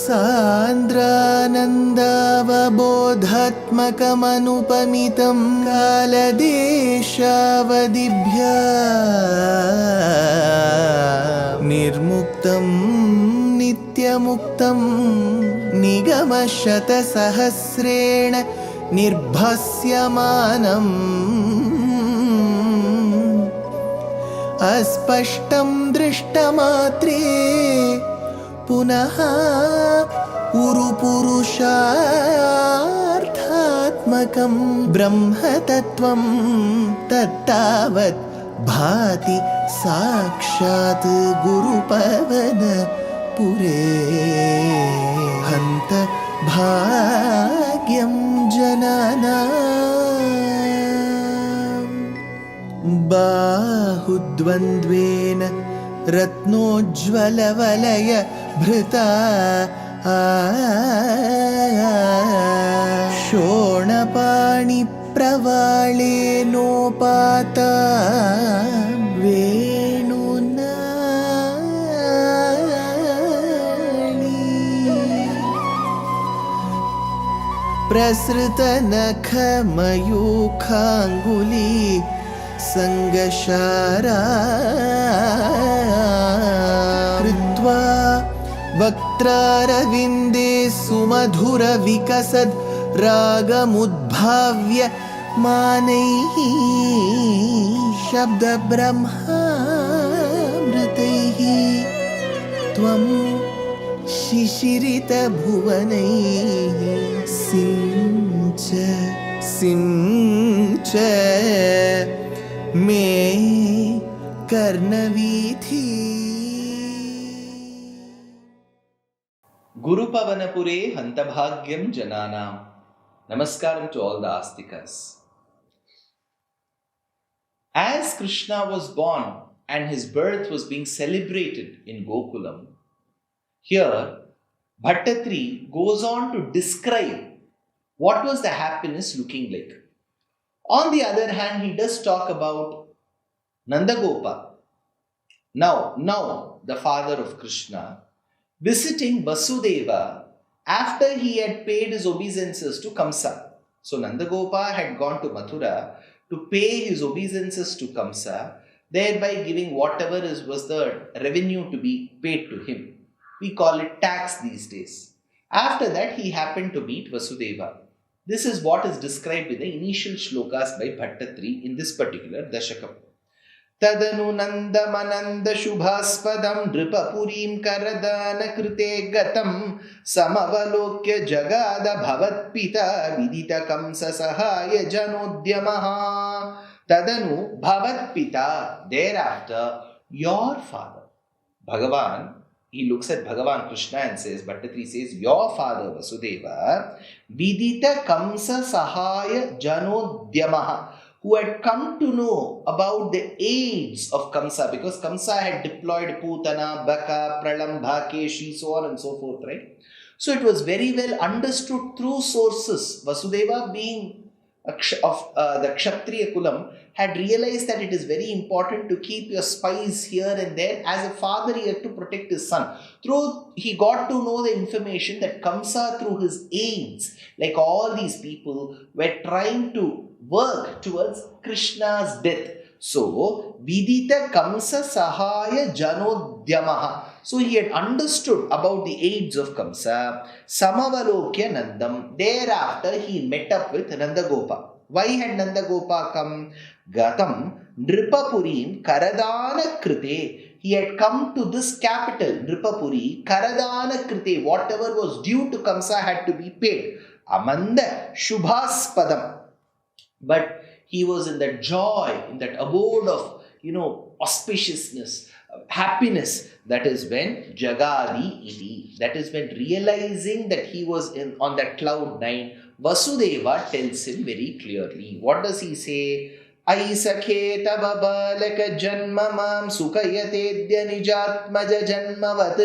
सान्द्रानन्दावबोधात्मकमनुपमितं कालदेशावदिभ्या निर्मुक्तं नित्यमुक्तं निगमशतसहस्रेण निर्भास्यमानम् अस्पष्टं दृष्टमात्रे पुनः उरुपुरुषार्थात्मकं ब्रह्मतत्त्वं तत्तावत् भाति साक्षात् गुरुपवनपुरे हन्त भाग्यं जनानाम् बाहुद्वन्द्वेन रत्नोज्ज्वलवलय भृता शोणपाणिप्रवाळेनोपाता वेणुनाळी प्रसृतनखमयूखाङ्गुली संगशारा कृत्वा वक्त्रारविन्दे सुमधुरविकसद् रागमुद्भाव्य मानैः शब्दब्रह्मामृतैः त्वं शिशिरितभुवनैः सिञ्च मे कर्णवीथि Guru Pavanapure Hantabhagyam Jananam. Namaskaram to all the Astikas. As Krishna was born and his birth was being celebrated in Gokulam, here Bhaṭṭatiri goes on to describe what was the happiness looking like. On the other hand, he does talk about Nandagopa, now the father of Krishna, visiting Vasu Deva after he had paid his obeisances to Kamsa. So Nandagopa had gone to Mathura to pay his obeisances to Kamsa, thereby giving whatever was the revenue to be paid to him. We call it tax these days. After that, he happened to meet Vasudeva. This is what is described in the initial shlokas by Bhaṭṭatiri in this particular Dashakam. Tadanu nandamananda shubhaspadam dripapurim karadana krite gatam samavalokya jagada bhavatpita vidita kamsa sahaya janodyamaha. Tadanu bhavatpita, thereafter your father. Bhagavan, he looks at Bhagavan Krishna and says, Bhaṭṭatiri says, your father Vasudeva, vidita kamsa sahaya janodyamaha, who had come to know about the aids of Kamsa, because Kamsa had deployed Putana, Baka, Pralambha, Keshi, so on and so forth, right? So it was very well understood through sources. Vasudeva, being of the Kshatriya Kulam, had realized that it is very important to keep your spies here and there. As a father, he had to protect his son. He got to know the information that Kamsa, through his aids, like all these people, were trying to work towards Krishna's death. So, Vidita Kamsa Sahaya Janodyamaha. So, he had understood about the aids of Kamsa. Samavalokya Nandam. Thereafter, he met up with Nandagopa. Why had Nandagopa come? Gatam Nripapurim Karadana Krite. He had come to this capital, Nripapuri, Karadana Krite. Whatever was due to Kamsa had to be paid. Amanda Shubhaspadam. But he was in that joy, in that abode of, auspiciousness, happiness. That is when Jagadi iti. That is when realizing that he was on that cloud 9, Vasudeva tells him very clearly. What does he say? Ai sakhe tava balaka janma mam sukayatedya nijatmaja janmavat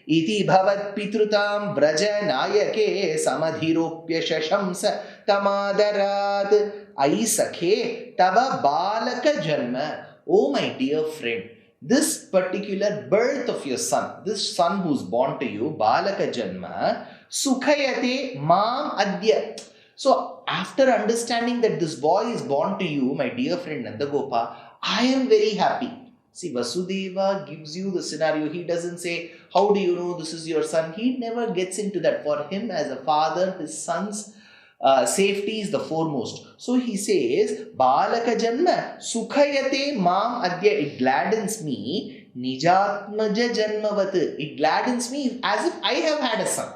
iti bhavat pitrutam vraja nayake samadhiropya shashamsa tamadarat. Ai sakhe tava balaka janma. Oh my dear friend, this particular birth of your son, this son who's born to you, Balaka Janma, Sukhayate Mam Adya. So, after understanding that this boy is born to you, my dear friend Nandagopa, I am very happy. See, Vasudeva gives you the scenario. He doesn't say, how do you know this is your son? He never gets into that. For him as a father, his son's safety is the foremost. So he says, Balaka Janma, Sukhayate Mam Adya. It gladdens me, Nijatmaja Janmavat. It gladdens me as if I have had a son.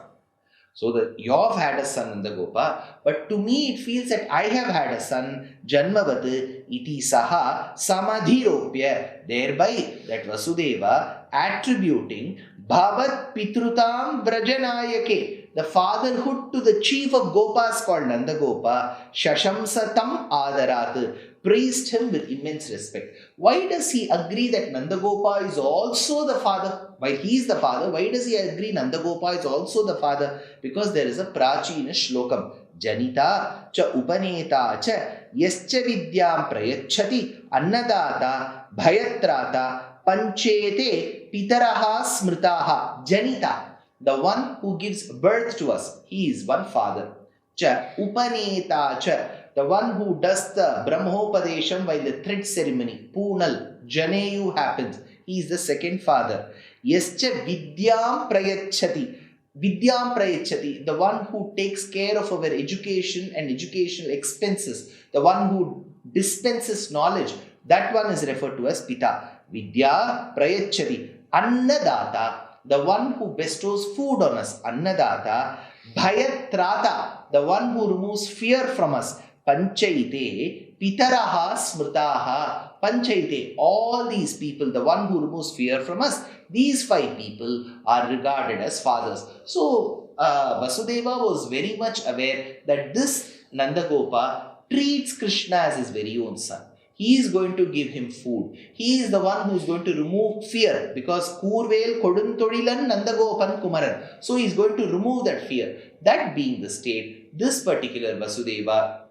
So that you have had a son, Nandagopa, but to me it feels that I have had a son, Janmavat iti saha samadhiropya. Thereby that Vasudeva attributing Bhavat Pitrutam Vrajanayake, the fatherhood to the chief of Gopas called Nandagopa, Shashamsatam Adarat, praised him with immense respect. Why does he agree that Nandagopa is also the father? Why he is the father? Why does he agree Nandagopa is also the father? Because there is a prachina shlokam. Janita cha upaneta cha yascha vidyam prayachati annadata bhayatrata panchete pitaraha smritaha. Janita, the one who gives birth to us, he is one father. Cha upaneta cha, the one who does the Brahmopadesham while the thread ceremony, Poonal, Janeyu happens. He is the second father. Yascha Vidyam Prayachati. Vidyam Prayachati, the one who takes care of our education and educational expenses, the one who dispenses knowledge, that one is referred to as Pita. Vidya Prayachati. Annadata, the one who bestows food on us. Annadata. Bhayatrata, the one who removes fear from us. Panchaite, Pitaraha Smritaha. Panchaite, all these people, the one who removes fear from us, these five people are regarded as fathers. So, Vasudeva was very much aware that this Nandagopa treats Krishna as his very own son. He is going to give him food. He is the one who is going to remove fear, because Kurvel Kodunthodilan Nandagopan Kumaran. So he is going to remove that fear. That being the state, this particular Vasudeva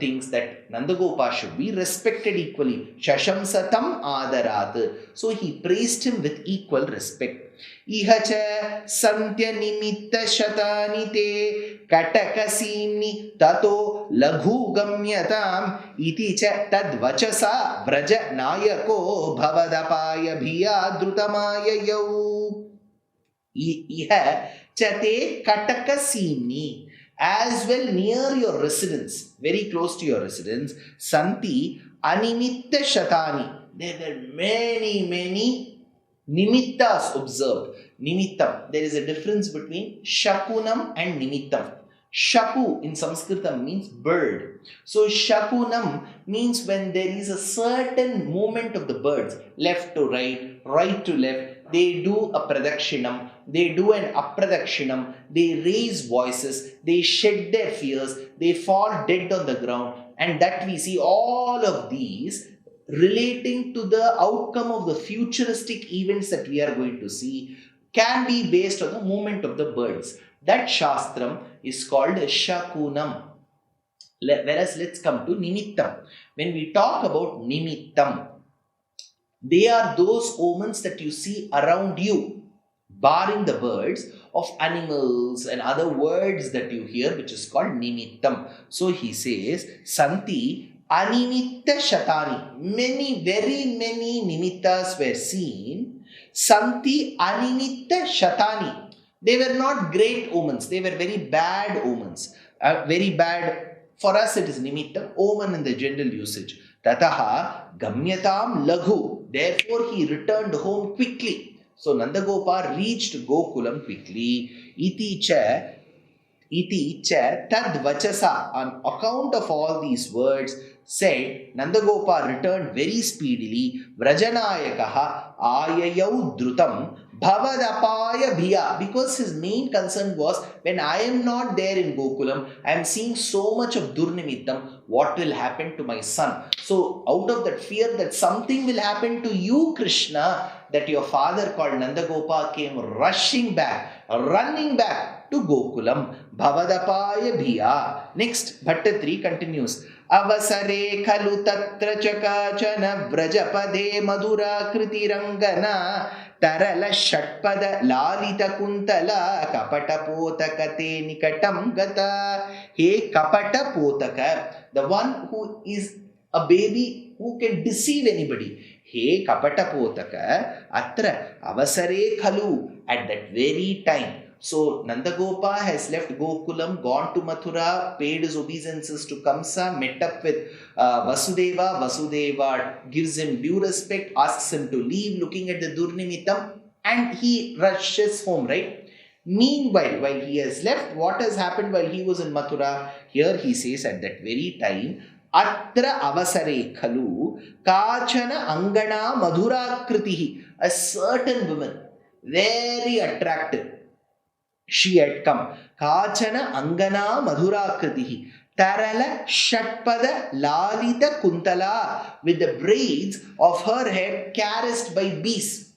thinks that Nandagopa should be respected equally. Shashamsatam Adarat. So he praised him with equal respect. Ihacha Santya Nimitta Shatani Te Katakasini Tato Laghu Gamyatam Iti Cha Tadvachasa Vraja Nayako Bhavadapaya Bhiya Drutamaya Yau. Iha Chate Katakasini. As well near your residence, very close to your residence, Santi Animitta Shatani. There were many nimittas observed. Nimittam. There is a difference between Shakunam and Nimittam. Shaku in Sanskritam means bird. So Shakunam means when there is a certain movement of the birds, left to right, right to left, they do a pradakshinam, they do an apradakshinam, they raise voices, they shed their fears, they fall dead on the ground, and that we see all of these relating to the outcome of the futuristic events that we are going to see can be based on the movement of the birds. That Shastram is called Shakunam. Whereas let's come to Nimittam. When we talk about Nimittam, they are those omens that you see around you, barring the birds, of animals and other words that you hear, which is called Nimittam. So he says, Santi Animitta Shatani. Very many Nimittas were seen. Santi Animitta Shatani. They were not great omens. They were very bad omens. Very bad. For us it is Nimittam, omen in the general usage. Tataha Gamyatam Laghu. Therefore he returned home quickly. So Nandagopa reached Gokulam quickly. Iti cha tad vachasa. On account of all these words said, Nandagopa returned very speedily. Vrajanayakaha ayayau drutam bhavadapaya bhiya. Because his main concern was, when I am not there in Gokulam, I am seeing so much of durnimittam, what will happen to my son? So out of that fear that something will happen to you, Krishna, that your father called Nandagopa came running back to Gokulam. Bhavadapaya bhiya. Next, Bhaṭṭatiri continues. avasare khalu tatra chakachana vrajapade madhura kritirangana tarala shatpada lalita kuntala kapata potakate nikatam gata. Hey kapata potaka, the one who is a baby who can deceive anybody. Hey kapata potaka atra avasare khalu, at that very time. So Nandagopa has left Gokulam, gone to Mathura, paid his obeisances to Kamsa, met up with Vasudeva. Vasudeva gives him due respect, asks him to leave, looking at the Durnimitam, and he rushes home, right? Meanwhile, while he has left, what has happened while he was in Mathura? Here he says at that very time, Atra avasare khalu kachana angana madhura kritihi. A certain woman, very attractive, she had come. Kachana angana madhura kritihi. Tarala shatpada lalita kuntala, with the braids of her head caressed by bees.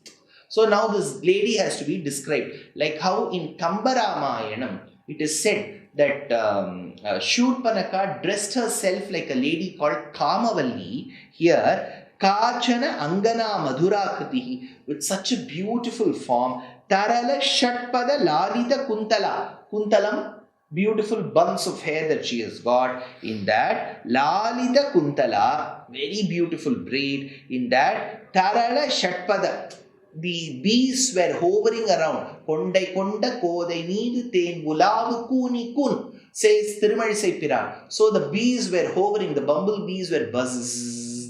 So now this lady has to be described. Like how in Kambaramayanam it is said that Shurpanaka dressed herself like a lady called Kamavalli. Here, Kachana Angana Madhura Kritihi, with such a beautiful form. Tarala Shatpada Lalita Kuntala. Kuntalam, beautiful buns of hair that she has got. In that, Lalita Kuntala, very beautiful braid. In that, Tarala Shatpada, the bees were hovering around. Kondai konda kodai needu teen ulavu kuni kun, says Tirumalizai Piran. So the bees were hovering, the bumblebees were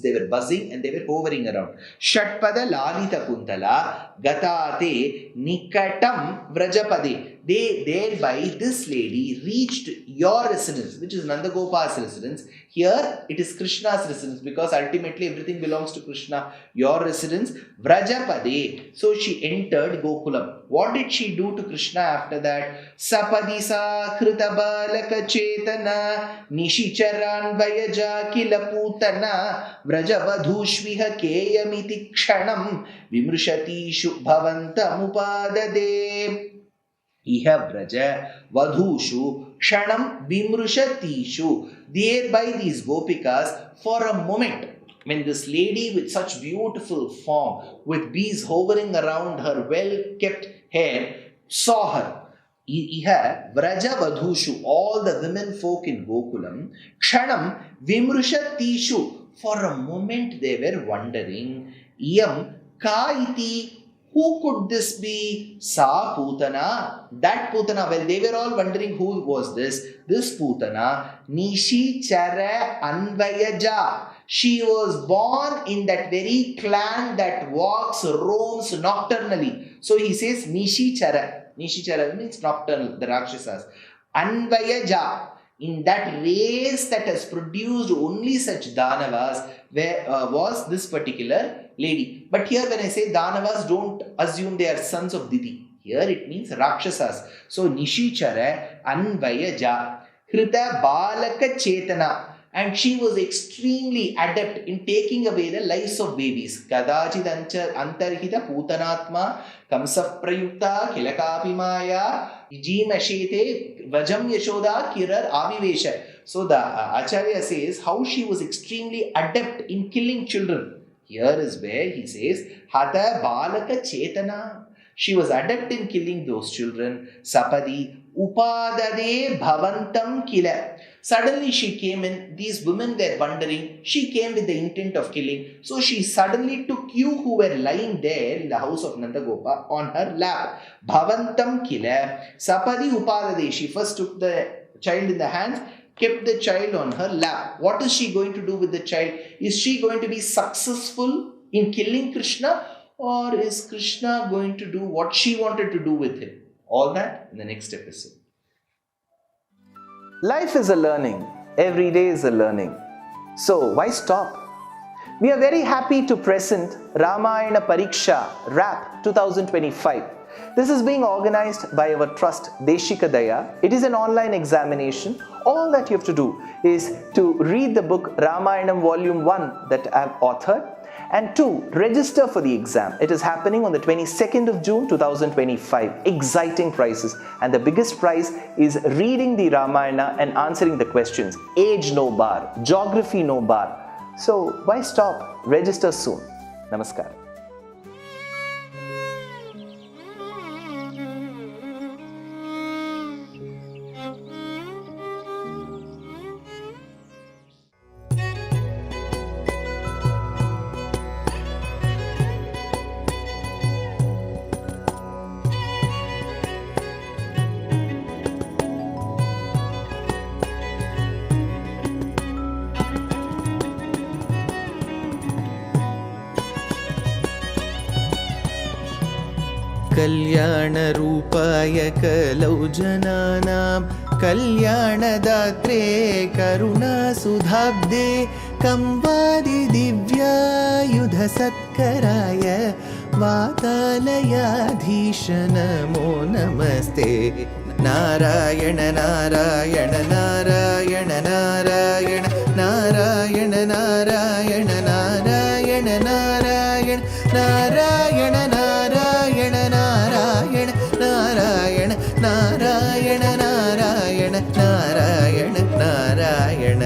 they were buzzing and they were hovering around. Shatpada lalita kuntala gatate nikatam vrajapade. They thereby, this lady reached your residence, which is Nandagopa's residence. Here it is Krishna's residence, because ultimately everything belongs to Krishna. Your residence, Vrajapade. So she entered Gokulam. What did she do to Krishna after that? Sapadisa kritabalaka chetana nishicharan vayaja kila putana vrajavadhushviha keyamiti kshanam vimrshatishu bhavantam upadade. Iha vraja vadhushu kshanam vimrushatishu. Thereby these gopikas, for a moment, when this lady with such beautiful form, with bees hovering around her well-kept hair, saw her. Iha vraja vadhushu, all the women folk in Gokulam, kshanam vimrushatishu, for a moment they were wondering, iyam ka iti, who could this be? Sa Putana, that Putana. Well, they were all wondering who was this. This Putana, Nishi Chara Anvayaja. She was born in that very clan that walks, roams nocturnally. So he says Nishi Chara. Nishi Chara means nocturnal, the Rakshasas. Anvayaja. In that race that has produced only such Danavas, where was this particular lady. But here when I say Danavas, don't assume they are sons of Diti. Here it means Rakshasas. So Nishichara Anvayaja Krita Balaka Chetana. And she was extremely adept in taking away the lives of babies. Kadachid Antarhita Putanatma Kamsaf Prayukta Kilakapi Maya Jimashete Vajam Yashoda Kirar Avivesha. So the Acharya says how she was extremely adept in killing children. Here is where he says Hata Balaka Chetana. She was adept in killing those children. Sapadi Upadade Bhavantam Kila. Suddenly she came in, these women were wondering, she came with the intent of killing. So she suddenly took you who were lying there in the house of Nandagopa on her lap. Bhavantam Kila. Sapadi Upadade. She first took the child in the hands, kept the child on her lap. What is she going to do with the child? Is she going to be successful in killing Krishna? Or is Krishna going to do what she wanted to do with him? All that in the next episode. Life is a learning. Every day is a learning. So why stop? We are very happy to present Nārāyaṇa Pariksha RAP 2025. This is being organized by our trust Deshikadaya. It is an online examination. All that you have to do is to read the book Ramayanam Volume 1 that I have authored And 2, register for the exam. It is happening on the 22nd of June 2025. Exciting prizes. And the biggest prize is reading the Ramayana and answering the questions. Age no bar, geography no bar. So why stop? Register soon. Namaskar. कल्याणरूपाय कलौ जनानां कल्याणदात्रे करुणासुधाब्दे कंवादिदिव्यायुधसत्कराय वातालयाधीश नमो नमस्ते नारायण नारायण नारायण नारायण नारायण नारायण नारायण नारायण नारायण नारायण नारायण नारायण नारायण नारायण नारायण नारायण